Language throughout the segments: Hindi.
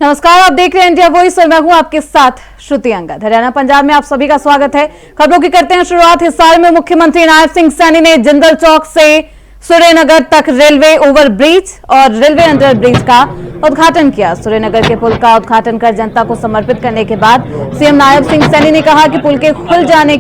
नमस्कार, आप देख रहे हैं इंडिया वॉइस और मैं हूं आपके साथ श्रुति अंगद। हरियाणा पंजाब में आप सभी का स्वागत है। खबरों की करते हैं शुरुआत। हिसार में मुख्यमंत्री नायब सिंह सैनी ने जिंदल चौक से सूर्यनगर तक रेलवे ओवरब्रिज और रेलवे अंडर ब्रिज का उद्घाटन किया। सूर्यनगर के पुल का उद्घाटन कर जनता को समर्पित करने के बाद सीएम नायब सिंह सैनी ने कहा कि पुल के खुल जाने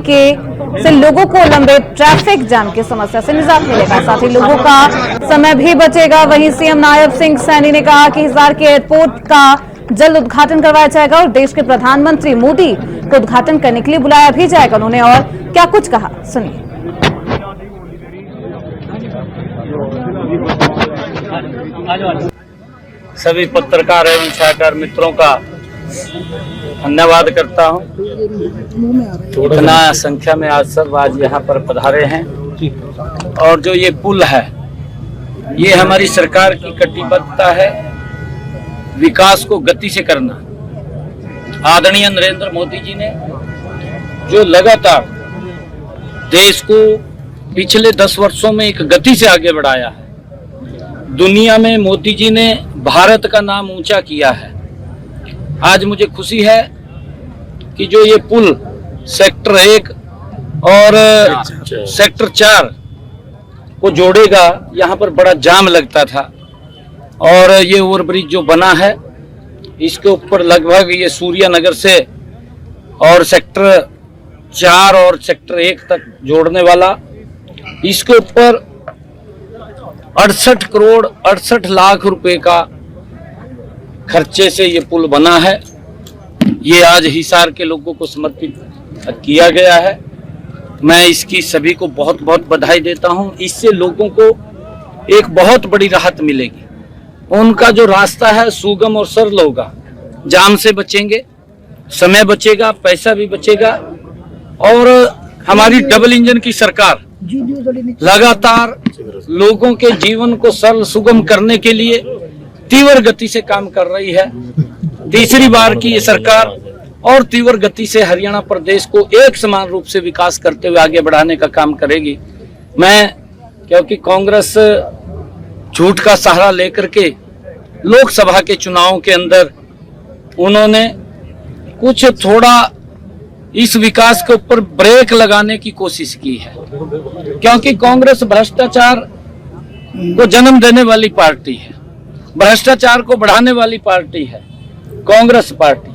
से लोगों को लंबे ट्रैफिक जाम की समस्या से निजात मिलेगा, साथ ही लोगों का समय भी बचेगा। वहीं सीएम नायब सिंह सैनी ने कहा कि हिसार के एयरपोर्ट का जल्द उद्घाटन करवाया जाएगा और देश के प्रधानमंत्री मोदी को उद्घाटन करने के लिए बुलाया भी जाएगा। उन्होंने और क्या कुछ कहा, सुनिए। सभी पत्रकार एवं छायाकार मित्रों का धन्यवाद करता हूं। इतना संख्या में आज यहाँ पर पधारे हैं और जो ये पुल है ये हमारी सरकार की कटिबद्धता है विकास को गति से करना। आदरणीय नरेंद्र मोदी जी ने जो लगातार देश को पिछले 10 वर्षों में एक गति से आगे बढ़ाया है, दुनिया में मोदी जी ने भारत का नाम ऊंचा किया है। आज मुझे खुशी है कि जो ये पुल सेक्टर 1 और सेक्टर 4 को जोड़ेगा, यहाँ पर बड़ा जाम लगता था और ये ओवरब्रिज जो बना है इसके ऊपर लगभग ये सूर्यनगर से और सेक्टर 4 और सेक्टर 1 तक जोड़ने वाला, इसके ऊपर 68 करोड़ 68 लाख रुपए का खर्चे से ये पुल बना है। ये आज हिसार के लोगों को समर्पित किया गया है। मैं इसकी सभी को बहुत बहुत बधाई देता हूं। इससे लोगों को एक बहुत बड़ी राहत मिलेगी। उनका जो रास्ता है सुगम और सरल होगा, जाम से बचेंगे, समय बचेगा, पैसा भी बचेगा। और हमारी डबल इंजन की सरकार लगातार लोगों के जीवन को सरल सुगम करने के लिए तीव्र गति से काम कर रही है। तीसरी बार की ये सरकार और तीव्र गति से हरियाणा प्रदेश को एक समान रूप से विकास करते हुए आगे बढ़ाने का काम करेगी। क्योंकि कांग्रेस झूठ का सहारा लेकर के लोकसभा के चुनावों के अंदर उन्होंने कुछ थोड़ा इस विकास के ऊपर ब्रेक लगाने की कोशिश की है, क्योंकि कांग्रेस भ्रष्टाचार को जन्म देने वाली पार्टी है, भ्रष्टाचार को बढ़ाने वाली पार्टी है कांग्रेस पार्टी।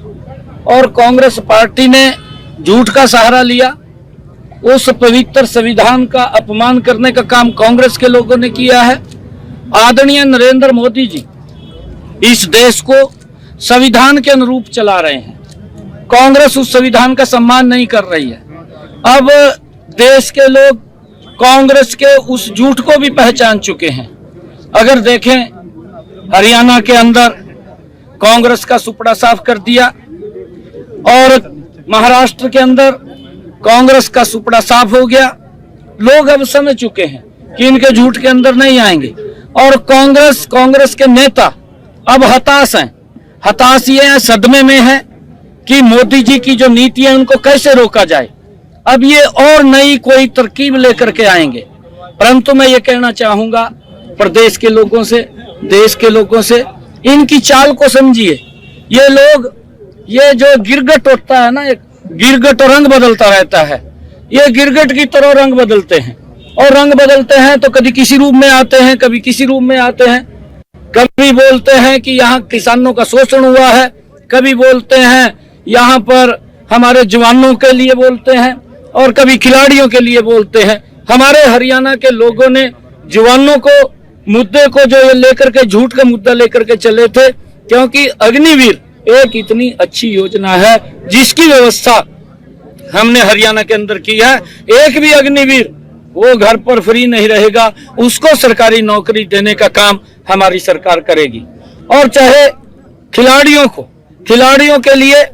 और कांग्रेस पार्टी ने झूठ का सहारा लिया, उस पवित्र संविधान का अपमान करने का काम कांग्रेस के लोगों ने किया है। आदरणीय नरेंद्र मोदी जी इस देश को संविधान के अनुरूप चला रहे हैं, कांग्रेस उस संविधान का सम्मान नहीं कर रही है। अब देश के लोग कांग्रेस के उस झूठ को भी पहचान चुके हैं। अगर देखें, हरियाणा के अंदर कांग्रेस का सुपड़ा साफ कर दिया और महाराष्ट्र के अंदर कांग्रेस का सुपड़ा साफ हो गया। लोग अब समझ चुके हैं कि इनके झूठ के अंदर नहीं आएंगे और कांग्रेस के नेता अब हताश हैं। हताश ये है, सदमे में है कि मोदी जी की जो नीति है उनको कैसे रोका जाए। अब ये और नई कोई तरकीब लेकर के आएंगे। परंतु मैं ये कहना चाहूंगा प्रदेश के लोगों से, देश के लोगों से, इनकी चाल को समझिए। ये लोग, ये जो गिरगट होता है ना, एक गिरगट रंग बदलता रहता है, ये गिरगट की तरह रंग बदलते हैं और रंग बदलते हैं तो कभी किसी रूप में आते हैं, कभी किसी रूप में आते हैं। कभी बोलते हैं कि यहाँ किसानों का शोषण हुआ है, कभी बोलते हैं यहाँ पर हमारे जवानों के लिए बोलते हैं और कभी खिलाड़ियों के लिए बोलते हैं। हमारे हरियाणा के लोगों ने जवानों को मुद्दे को जो ये लेकर के झूठ का मुद्दा लेकर के चले थे, क्योंकि अग्निवीर एक इतनी अच्छी योजना है जिसकी व्यवस्था हमने हरियाणा के अंदर की है। एक भी अग्निवीर वो घर पर फ्री नहीं रहेगा, उसको सरकारी नौकरी देने का काम हमारी सरकार करेगी। और चाहे खिलाड़ियों के लिए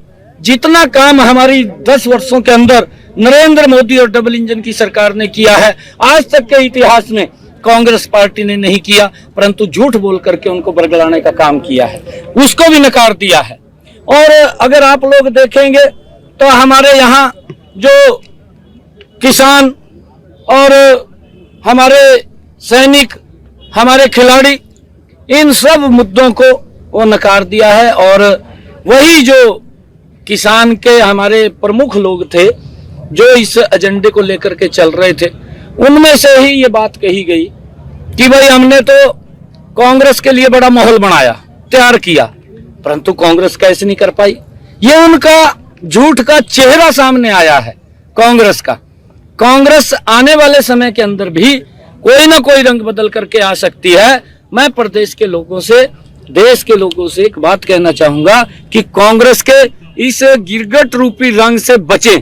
जितना काम हमारी 10 वर्षों के अंदर नरेंद्र मोदी और डबल इंजन की सरकार ने किया है, आज तक के इतिहास में कांग्रेस पार्टी ने नहीं किया, परंतु झूठ बोल करके उनको बरगलाने का काम किया है, उसको भी नकार दिया है। और अगर आप लोग देखेंगे तो हमारे यहाँ जो किसान और हमारे सैनिक, हमारे खिलाड़ी, इन सब मुद्दों को वो नकार दिया है। और वही जो किसान के हमारे प्रमुख लोग थे जो इस एजेंडे को लेकर के चल रहे थे, उनमें से ही ये बात कही गई कि भाई हमने तो कांग्रेस के लिए बड़ा माहौल बनाया, तैयार किया, परंतु कांग्रेस कैसे नहीं कर पाई। ये उनका झूठ का चेहरा सामने आया है कांग्रेस का। कांग्रेस आने वाले समय के अंदर भी कोई ना कोई रंग बदल करके आ सकती है। मैं प्रदेश के लोगों से, देश के लोगों से एक बात कहना चाहूंगा कि कांग्रेस के इस गिरगट रूपी रंग से बचें,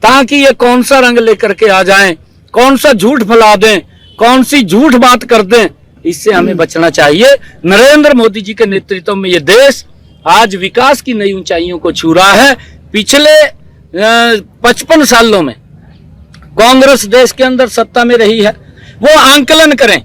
ताकि ये कौन सा रंग लेकर के आ जाएं, कौन सा झूठ फैला दें, कौन सी झूठ बात कर दें, इससे हमें बचना चाहिए। नरेंद्र मोदी जी के नेतृत्व में ये देश आज विकास की नई ऊंचाइयों को छू रहा है। पिछले 55 सालों में कांग्रेस देश के अंदर सत्ता में रही है। वो आंकलन करें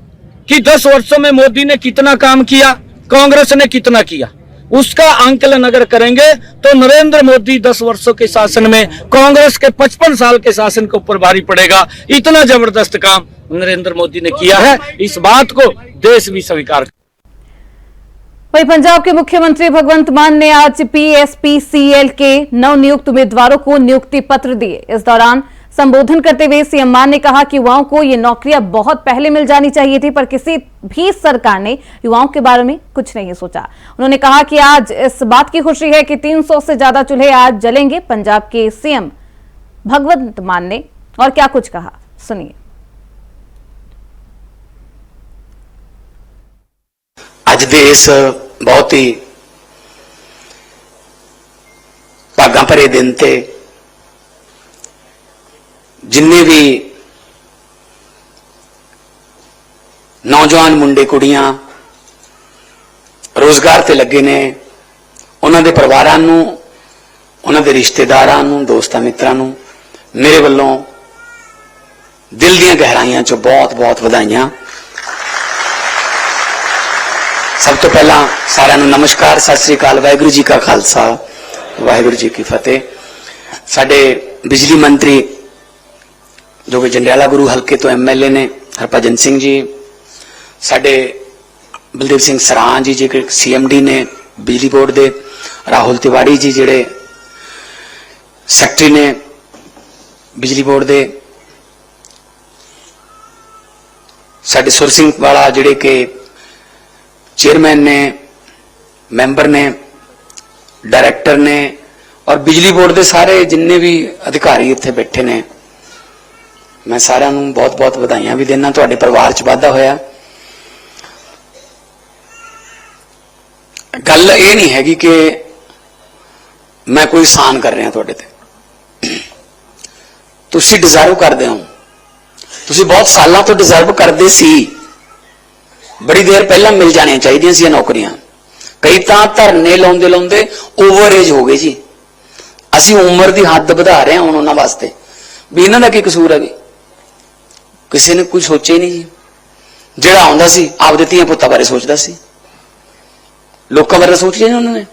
कि 10 वर्षों में मोदी ने कितना काम किया, कांग्रेस ने कितना किया। उसका आंकलन अगर करेंगे तो नरेंद्र मोदी 10 वर्षों के शासन में कांग्रेस के 55 साल के शासन के ऊपर भारी पड़ेगा। इतना जबरदस्त काम नरेंद्र मोदी ने किया है, इस बात को देश भी स्वीकार। वहीं पंजाब के मुख्यमंत्री भगवंत मान ने आज पीएसपीसीएल के नवनियुक्त उम्मीदवारों को नियुक्ति पत्र दिए। इस दौरान संबोधन करते हुए सीएम मान ने कहा कि युवाओं को ये नौकरियां बहुत पहले मिल जानी चाहिए थी, पर किसी भी सरकार ने युवाओं के बारे में कुछ नहीं सोचा। उन्होंने कहा कि आज इस बात की खुशी है कि 300 से ज्यादा चूल्हे आज जलेंगे। पंजाब के सीएम भगवंत मान ने और क्या कुछ कहा, सुनिए। आज दे इस बहुत ही भागा भरे दिन ते जिन्ने भी नौजवान मुंडे कुड़ियां रोजगार ते लगे ने, उन्हां दे परिवारां नूं, उन्हां दे रिश्तेदारां नूं, दोस्तां मित्रां नूं मेरे वल्लों दिल दीआं गहराइयां चों बहुत बहुत वधाइयां। सब तो पहला सारिआं नूं नमस्कार, सत श्री अकाल, वाहिगुरू जी का खालसा, वाहिगुरू जी की फतेह। साडे बिजली मंत्री जो कि जंडियाला गुरु हल्के तो एमएलए ने हरभजन सिंह जी, साडे बलदेव सिंह सरान जी जो सीएमडी ने बिजली बोर्ड दे, राहुल तिवाड़ी जी जिहड़े सैकटरी ने बिजली बोर्ड दे, साडे सुर सिंह वाला जिहड़े के चेयरमैन ने, मैंबर ने, डायरैक्टर ने, और बिजली बोर्ड के सारे जिन्ने भी अधिकारी इत्थे बैठे ने, मैं सारिआं नूं बहुत बहुत वधाइयां भी देना। तुहाडे परिवार च वाधा होया। गल ये नहीं हैगी कि मैं कोई एहसान कर रहा तुहाडे ते, तुसीं डिजर्व करदे हो, तुसीं बहुत सालों तो डिजर्व करदे सी। बड़ी देर पहला मिल जानियां चाहिदियां सी नौकरियां। कई तां धरने लाउंदे लाउंदे ओवर एज हो गए जी। असीं उम्र की हद वधा रहे हां उन्हां वास्ते, भी इन्हां दा की कसूर है। भी किसी ने कुछ सोचा ही नहीं जी। जिहड़ा आउंदा सी आपदे धीआं पुत्तां बारे सोचदा सी, लोकां बारे सोचिया नहीं उन्होंने।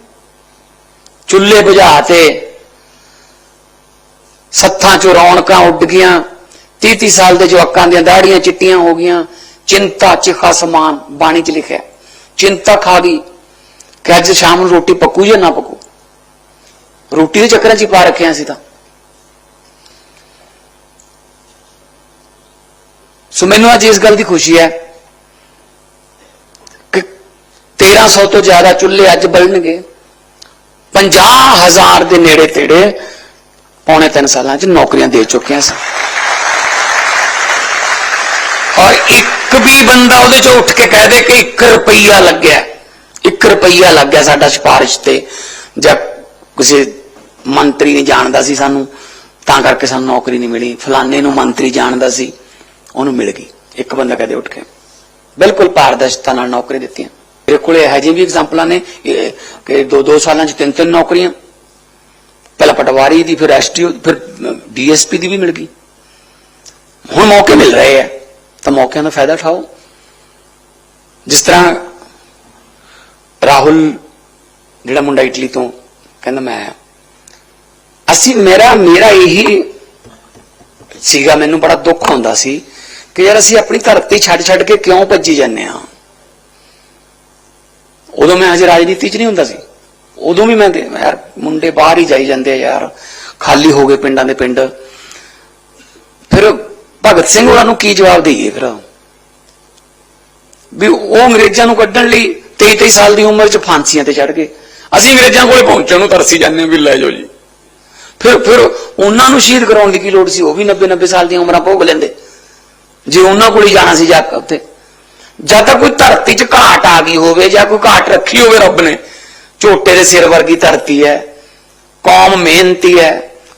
चुल्हे बुझाते, सत्थां चों रौनकां उड गईयां, 30-30 साल के जवाकां दीआं दाड़ियां चिट्टियां हो गईयां। चिंता चिखा समान बाणी च लिखिया, चिंता खा गई कि अज शाम नूं रोटी पकू या ना पकू। रोटी के चक्कर च पा रखे असीं तां। सो मैनूं अज इस गल की खुशी है कि 1300 तो ज्यादा चुल्हे अज बलणगे। 50,000 के नेड़े तेड़े पौने 3 साल नौकरियां दे चुके हैं। और एक भी बंदा उहदे चों उठ के कह दे कि 1 रुपया लग गया, 1 रुपया लग गया साडा सिफारिश ते, जां किसी मंत्री नहीं जानदा सी सानू तां करके सानू नौकरी नहीं मिली, फलाने नूं मंत्री जानदा सी उन्होंने मिल गई। एक बंदा कहते उठ के बिल्कुल पारदर्शिता नाल नौकरी दी। मेरे को यह भी एग्जाम्पल ने कि 2-2 साल 3-3 नौकरियां, पहला पटवारी दी, फिर एसटीओ, फिर डीएसपी दी भी मिल गई। हुण मौके मिल रहे हैं तो मौकों का फायदा उठाओ। जिस तरह राहुल जिहड़ा मुंडा इटली तो कहंदा मैं मेरा यही सीगा, मैनूं बड़ा दुख होंदा सी कि यार असीं अपनी धरती छड्ड के क्यों भज्जी जाने। उदों मैं हजे राजनीति च नहीं हुंदा सी, उदों भी मैं यार मुंडे बाहर ही जाई जांदे यार, खाली हो गए पिंडां दे पिंड। फिर भगत सिंह होरां नूं की जवाब दईए फिर भी वो अंग्रेजां नूं कड्ढण लई 23 साल की उम्र च फांसियां ते चढ़ गए, असीं अंग्रेजां कोले पहुंचण नूं तरसी जांदे भी लै जाओ जी। फिर उन्हां नूं शहीद कराउण दी की लोड़ सी, वो भी 90 साल दी उमरां भोग लैंदे जे उन्हां कोल ही जाना सी जाके उत्थे। जद तक कोई धरती च घाट आ गई होवे जां कोई घाट रखी होवे रब ने, झोटे दे सिर वर्गी धरती है, कौम मेहनती है,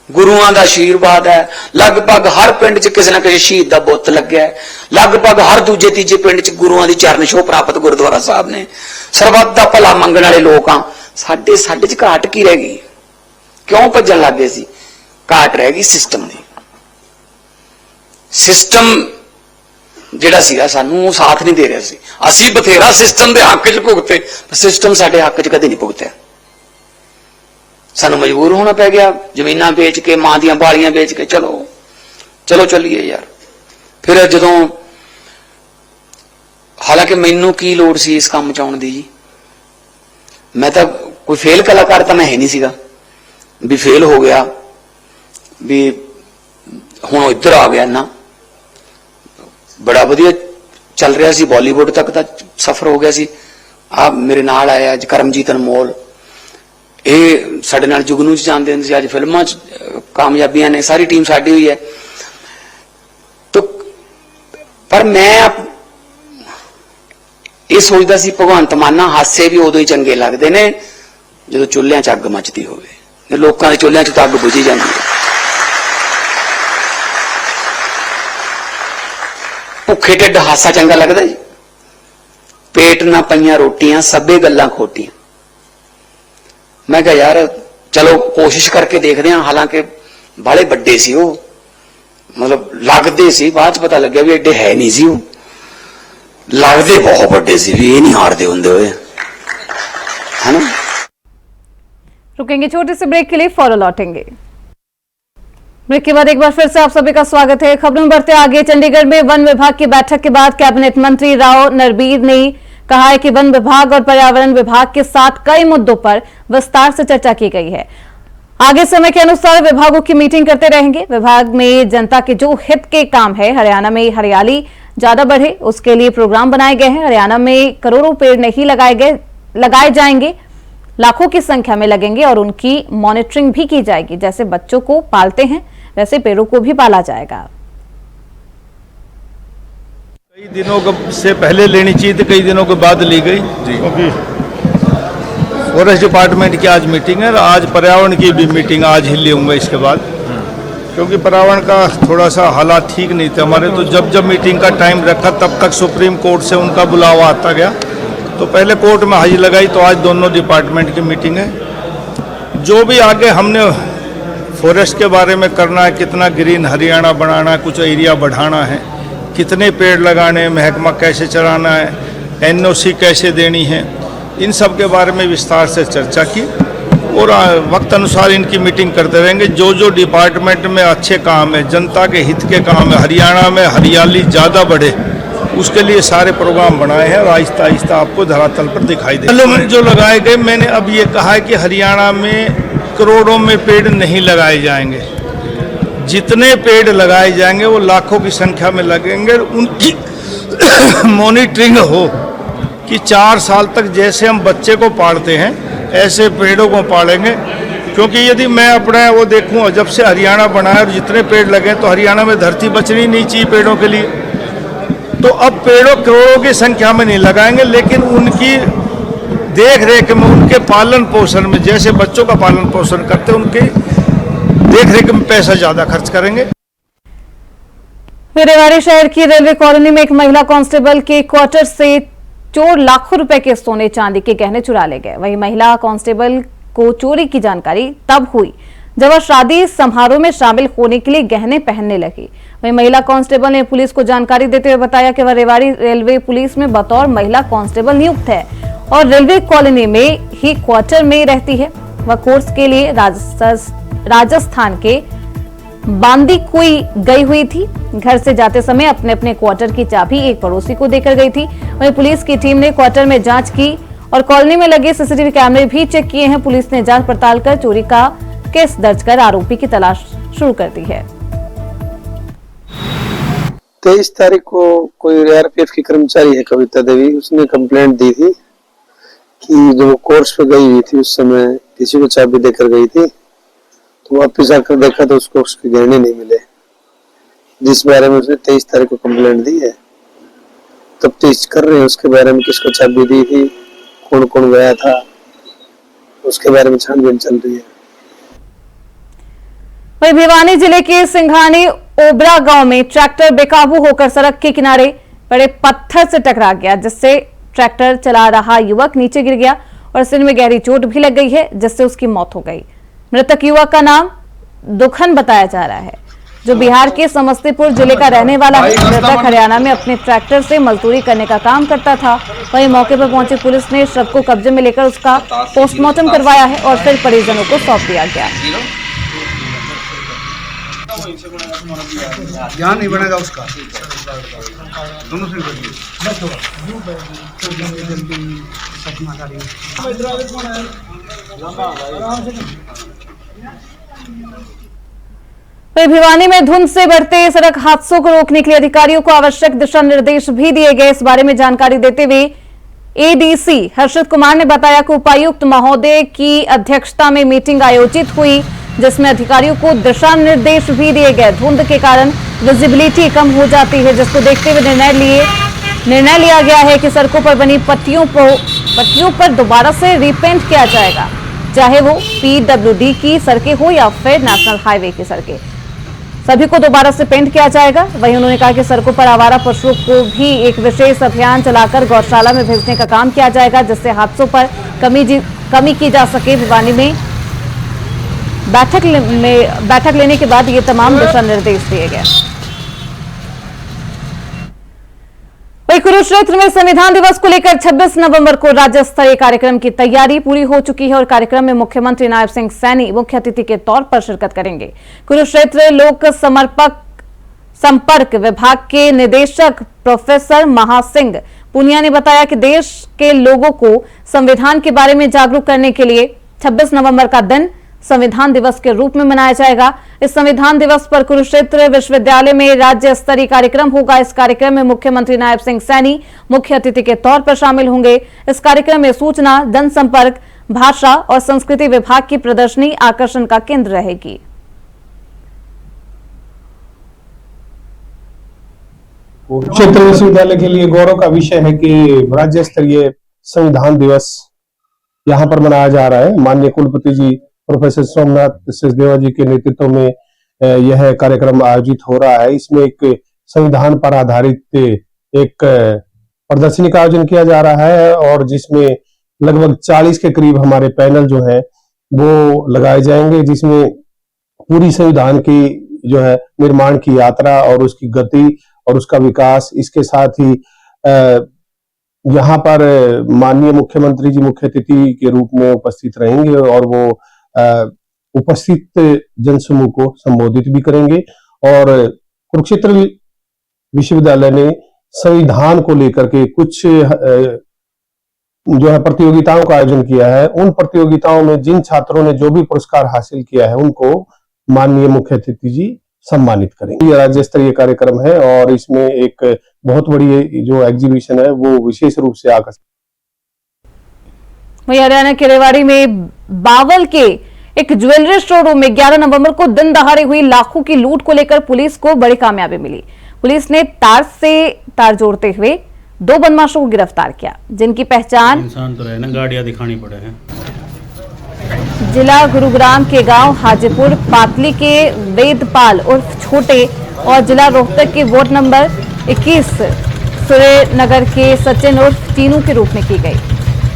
गुरुआं दा आशीर्वाद है, लगभग हर पिंड च किसी ना किसी शहीद दा बुत लग्या है, लगभग हर दूजे तीजे पिंड च गुरुआं दी चरण छोह प्राप्त गुरुद्वारा साहब ने, सरबत दा भला मंगण वाले लोग आ। साडे च घाट की रह गई, क्यों भज्जण लग गए सी? घाट रह गई सिस्टम दी। सिस्टम जिहड़ा सीगा सानू साथ नहीं दे रहा सी, असीं बथेरा सिस्टम दे हक च भुगते, सिस्टम साडे हक च कदे नहीं भुगतिया। सानू मजबूर होना पै गया, जमीनां बेच के, मां दियां बालियां बेच के, चलो चलो चलिए यार। फिर जदों हालांकि मैनू की लोड़ सी इस काम च आउण दी जी, मैं तो कोई फेल कलाकार तो मैं है नहीं सीगा भी फेल हो गया भी हुण इधर आ गया ना। बड़ा वधिया चल रहा सी, बॉलीवुड तक का सफर हो गया सी। आ मेरे नाल आया अज करमजीत अनमोल, ये साडे नाल जुगनू च जांदे हुंदे सी, अज फिल्मां च कामयाबियां ने, सारी टीम साडी हुई है। तो पर मैं ये सोचदा सी भगवंत माना हासे भी उदों ही चंगे लगदे ने जदों चुल्हिਆਂ च अग मचदी होवे, लोकां दे चुल्हिਆਂ च तां अग बुझी जांदी है। भुखे ढिड हासा चंगा लगदा जी, पेट ना पईयां रोटियां सबे गल्लां खोटियां। मैं कहा यार चलो कोशिश करके देखते हैं, हालांकि बाले बड़े सी वो, मतलब लगते सी, बाद च पता लग्या भी एडे है नहीं सी, वो लगते बहुत बड़े सी, भी ये नहीं हारते होंदे होए, है ना। रुकेंगे छोटे से ब्रेक के लिए, फौरन लौटेंगे। ब्रेक के बाद एक बार फिर से आप सभी का स्वागत है। खबरों में बढ़ते आगे, चंडीगढ़ में वन विभाग की बैठक के बाद कैबिनेट मंत्री राव नरबीर ने कहा है कि वन विभाग और पर्यावरण विभाग के साथ कई मुद्दों पर विस्तार से चर्चा की गई है। आगे समय के अनुसार विभागों की मीटिंग करते रहेंगे। विभाग में जनता के जो हित के काम है, हरियाणा में हरियाली ज्यादा बढ़े, उसके लिए प्रोग्राम बनाए गए हैं। हरियाणा में करोड़ों पेड़ नहीं लगाए जाएंगे, लाखों की संख्या में लगेंगे और उनकी मॉनिटरिंग भी की जाएगी। जैसे बच्चों को पालते हैं वैसे पेड़ों को भी पाला जाएगा। कई दिनों से पहले लेनी चाहिए थी, कई दिनों के बाद ली गई, क्योंकि फॉरेस्ट डिपार्टमेंट की आज मीटिंग है। आज पर्यावरण की भी मीटिंग आज ही लूँगा इसके बाद, क्योंकि पर्यावरण का थोड़ा सा हालात ठीक नहीं थे हमारे। तो जब जब मीटिंग का टाइम रखा तब तक सुप्रीम कोर्ट से उनका बुलावा आता गया, तो पहले कोर्ट में हाजिर लगाई, तो आज दोनों डिपार्टमेंट की मीटिंग है। जो भी आगे हमने फॉरेस्ट के बारे में करना है, कितना ग्रीन हरियाणा बनाना है, कुछ एरिया बढ़ाना है, कितने पेड़ लगाने, महकमा कैसे चलाना है, एनओसी कैसे देनी है, इन सब के बारे में विस्तार से चर्चा की और वक्त अनुसार इनकी मीटिंग करते रहेंगे। जो जो डिपार्टमेंट में अच्छे काम है, जनता के हित के काम है, हरियाणा में हरियाली ज़्यादा बढ़े, उसके लिए सारे प्रोग्राम बनाए हैं और आहिस्ता आहिस्ता आपको धरातल पर दिखाई दे। जो लगाए गए, मैंने अब ये कहा है कि हरियाणा में करोड़ों में पेड़ नहीं लगाए जाएंगे, जितने पेड़ लगाए जाएंगे वो लाखों की संख्या में लगेंगे। उनकी मॉनिटरिंग हो कि 4 साल तक जैसे हम बच्चे को पालते हैं ऐसे पेड़ों को पालेंगे। क्योंकि यदि मैं अपना वो देखूँ, जब से हरियाणा बना है और जितने पेड़ लगे, तो हरियाणा में धरती बचनी नहीं चाहिए पेड़ों के लिए। तो अब पेड़ों करोड़ों की संख्या में नहीं लगाएंगे, लेकिन उनकी देख रेख में, उनके पालन पोषण में, जैसे बच्चों का पालन पोषण करते उनके देख रेख में पैसा ज्यादा खर्च करेंगे। रेवाड़ी शहर की रेलवे कॉलोनी में एक महिला कांस्टेबल के क्वार्टर से चोर लाखों रुपए के सोने चांदी के गहने चुरा ले गए। वहीं महिला कांस्टेबल को चोरी की जानकारी तब हुई जब वह शादी समारोह में शामिल होने के लिए गहने पहनने लगी। वहीं महिला कांस्टेबल ने पुलिस को जानकारी देते हुए बताया कि वह रेवाड़ी रेलवे पुलिस में बतौर महिला कांस्टेबल नियुक्त है और रेलवे कॉलोनी में ही क्वार्टर में रहती है। वह कोर्स के लिए राजस्थान के बांदीकुई गई हुई थी। घर से जाते समय अपने अपने क्वार्टर की चाबी एक पड़ोसी को देकर गई थी। वहीं पुलिस की टीम ने क्वार्टर में जांच की और कॉलोनी में लगे सीसीटीवी कैमरे भी चेक किए हैं। पुलिस ने जांच पड़ताल कर चोरी का केस दर्ज कर आरोपी की तलाश शुरू कर दी है। 23 तारीख को कोई आरपीएफ की कर्मचारी है कविता देवी, उसने कंप्लेंट दी थी कि जो कोर्स पे गई हुई थी उस समय किसी को चाबी देकर गई थी, तो वापिस आकर देखा तो उसको उसके गहने नहीं मिले, जिस बारे में उसने 23 तारीख को कंप्लेंट दी है। तफ्तीश कर रहे हैं उसके बारे में, किसको चाबी दी थी, कौन कौन गया था, उसके बारे में छानबीन चल रही है। वहीं भिवानी जिले के सिंघानी ओबरा गांव में ट्रैक्टर बेकाबू होकर सड़क के किनारे पड़े पत्थर से टकरा गया, जिससे ट्रैक्टर चला रहा युवक नीचे गिर गया और सिर में गहरी चोट भी लग गई है, जिससे उसकी मौत हो गई। मृतक युवक का नाम दुखन बताया जा रहा है, जो बिहार के समस्तीपुर जिले का रहने वाला है। मृतक हरियाणा में अपने ट्रैक्टर से मजदूरी करने का काम करता था। वहीं मौके पर पहुंची पुलिस ने शव को कब्जे में लेकर उसका पोस्टमार्टम करवाया है और फिर परिजनों को सौंप दिया गया। ध्यान नहीं बनेगा उसका, दोनों से भिवानी में धुंध से बढ़ते सड़क हादसों को रोकने के लिए अधिकारियों को आवश्यक दिशा निर्देश भी दिए गए। इस बारे में जानकारी देते हुए एडीसी हर्षित कुमार ने बताया कि उपायुक्त महोदय की अध्यक्षता में मीटिंग आयोजित हुई, जिसमें अधिकारियों को दिशा निर्देश भी दिए गए। धुंध के कारण विजिबिलिटी कम हो जाती है, जिसको देखते हुए निर्णय लिया गया है कि सड़कों पर बनी पट्टियों पर दोबारा से रीपेंट किया जाएगा, चाहे वो पीडब्ल्यूडी की सड़कें हो या फिर नेशनल हाईवे की सड़कें, सभी को दोबारा से पेंट किया जाएगा। वहीं उन्होंने कहा कि सड़कों पर आवारा पशुओं को भी एक विशेष अभियान चलाकर गौशाला में भेजने का काम किया जाएगा, जिससे हादसों पर कमी की जा सके। भिवानी में बैठक लेने के बाद ये तमाम दिशा निर्देश दिए गए। वहीं कुरुक्षेत्र में संविधान दिवस को लेकर 26 नवंबर को राज्य स्तरीय कार्यक्रम की तैयारी पूरी हो चुकी है और कार्यक्रम में मुख्यमंत्री नायब सिंह सैनी मुख्य अतिथि के तौर पर शिरकत करेंगे। कुरुक्षेत्र लोक संपर्क विभाग के निदेशक प्रोफेसर महासिंह पुनिया ने बताया कि देश के लोगों को संविधान के बारे में जागरूक करने के लिए 26 नवंबर का दिन संविधान दिवस के रूप में मनाया जाएगा। इस संविधान दिवस पर कुरुक्षेत्र विश्वविद्यालय में राज्य स्तरीय कार्यक्रम होगा। इस कार्यक्रम में मुख्यमंत्री नायब सिंह सैनी मुख्य अतिथि के तौर पर शामिल होंगे। इस कार्यक्रम में सूचना, जनसंपर्क, भाषा और संस्कृति विभाग की प्रदर्शनी आकर्षण का केंद्र रहेगी। कुरुक्षेत्र विश्वविद्यालय के लिए गौरव का विषय है कि राज्य स्तरीय संविधान दिवस यहाँ पर मनाया जा रहा है। माननीय कुलपति जी प्रोफेसर सोमनाथ सिसदेवा जी के नेतृत्व में यह कार्यक्रम आयोजित हो रहा है। इसमें एक संविधान पर आधारित एक प्रदर्शनी का आयोजन किया जा रहा है और जिसमें लगभग 40 के करीब हमारे पैनल जो है वो लगाए जाएंगे, जिसमें पूरी संविधान की जो है निर्माण की यात्रा और उसकी गति और उसका विकास, इसके साथ ही यहाँ पर माननीय मुख्यमंत्री जी मुख्य अतिथि के रूप में उपस्थित रहेंगे और वो उपस्थित जनसमूह को संबोधित भी करेंगे। और कुरुक्षेत्र विश्वविद्यालय ने संविधान को लेकर के कुछ जो है प्रतियोगिताओं का आयोजन किया है। उन प्रतियोगिताओं में जिन छात्रों ने जो भी पुरस्कार हासिल किया है उनको माननीय मुख्य अतिथि जी सम्मानित करेंगे। ये राज्य स्तरीय कार्यक्रम है और इसमें एक बहुत बड़ी जो एग्जीबिशन है वो विशेष रूप से आकर्षित। वहीं हरियाणा के रेवाड़ी में बावल के एक ज्वेलरी शोरूम में 11 नवंबर को दिन दहाड़े हुई लाखों की लूट को लेकर पुलिस को बड़ी कामयाबी मिली। पुलिस ने तार से तार जोड़ते हुए 2 बदमाशों को गिरफ्तार किया, जिनकी पहचान इंसान तो रहे ना, गाड़ियां दिखानी पड़े हैं। जिला गुरुग्राम के गांव हाजीपुर पातली के वेदपाल उर्फ छोटे और जिला रोहतक के वार्ड नंबर 21 सुरेनगर के सचिन उर्फ चीनू के रूप में की गई।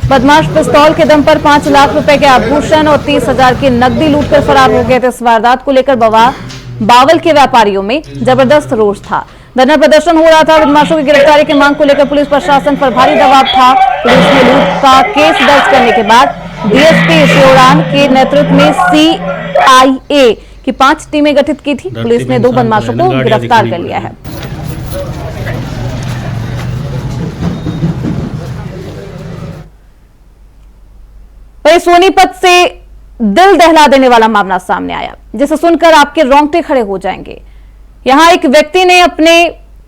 बदमाश पिस्तौल के दम पर 5 लाख रुपए के आभूषण और 30,000 की नकदी लूटकर फरार हो गए थे। इस वारदात को लेकर बावल के व्यापारियों में जबरदस्त रोष था। धरना प्रदर्शन हो रहा था। बदमाशों की गिरफ्तारी की मांग को लेकर पुलिस प्रशासन पर भारी दबाव था। पुलिस ने लूट का केस दर्ज करने के बाद डीएसपी शिवरान के नेतृत्व में सीआईए की 5 टीमें गठित की थी। पुलिस ने 2 बदमाशों को गिरफ्तार कर लिया है। वही सोनीपत से दिल दहला देने वाला मामला सामने आया, जिसे सुनकर आपके रोंगटे खड़े हो जाएंगे। यहां एक व्यक्ति ने अपने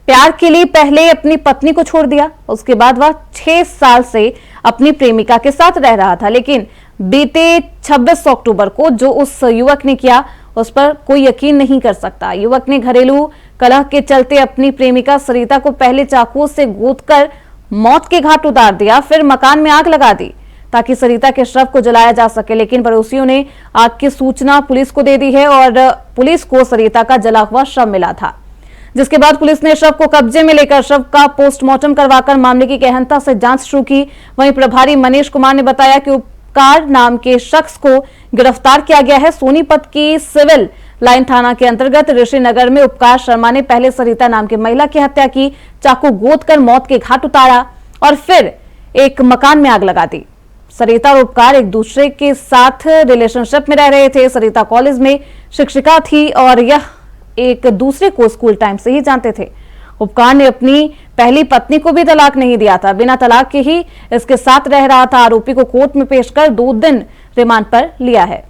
प्यार के लिए पहले अपनी पत्नी को छोड़ दिया, उसके बाद वह 6 साल से अपनी प्रेमिका के साथ रह रहा था, लेकिन बीते 26 अक्टूबर को जो उस युवक ने किया उस पर कोई यकीन नहीं कर सकता। युवक ने घरेलू कलह के चलते अपनी प्रेमिका सरिता को पहले चाकुओं से गोदकर मौत के घाट उतार दिया, फिर मकान में आग लगा दी ताकि सरिता के शव को जलाया जा सके, लेकिन पड़ोसियों ने आग की सूचना पुलिस को दे दी है और पुलिस को सरिता का जला हुआ शव मिला था, जिसके बाद पुलिस ने शव को कब्जे में लेकर शव का पोस्टमार्टम करवाकर मामले की गहनता से जांच शुरू की। वहीं प्रभारी मनीष कुमार ने बताया कि उपकार नाम के शख्स को गिरफ्तार किया गया है। सोनीपत की सिविल लाइन थाना के अंतर्गत ऋषिनगर में उपकार शर्मा ने पहले सरिता नाम की महिला की हत्या की, चाकू गोदकर मौत के घाट उतारा और फिर एक मकान में आग लगा दी। सरिता और उपकार एक दूसरे के साथ रिलेशनशिप में रह रहे थे। सरिता कॉलेज में शिक्षिका थी और यह एक दूसरे को स्कूल टाइम से ही जानते थे। उपकार ने अपनी पहली पत्नी को भी तलाक नहीं दिया था, बिना तलाक के ही इसके साथ रह रहा था। आरोपी को कोर्ट में पेश कर 2 दिन रिमांड पर लिया है।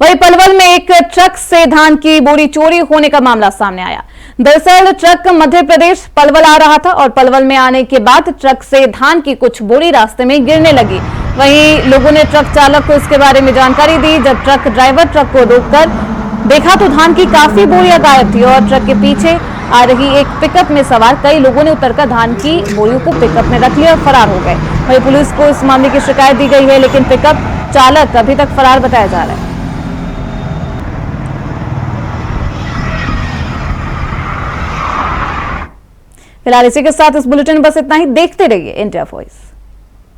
वहीं पलवल में एक ट्रक से धान की बोरी चोरी होने का मामला सामने आया। दरअसल ट्रक मध्य प्रदेश पलवल आ रहा था और पलवल में आने के बाद ट्रक से धान की कुछ बोरी रास्ते में गिरने लगी। वहीं लोगों ने ट्रक चालक को इसके बारे में जानकारी दी। जब ट्रक ड्राइवर ट्रक को रोककर देखा तो धान की काफी बोरियां गायब थी और ट्रक के पीछे आ रही एक पिकअप में सवार कई लोगों ने उतरकर धान की बोरियों को पिकअप में रख लिया और फरार हो गए। वहीं पुलिस को इस मामले की शिकायत दी गई है, लेकिन पिकअप चालक अभी तक फरार बताया जा रहा है। फिलहाल इसी के साथ इस बुलेटिन में बस इतना ही। देखते रहिए इंडिया वॉइस।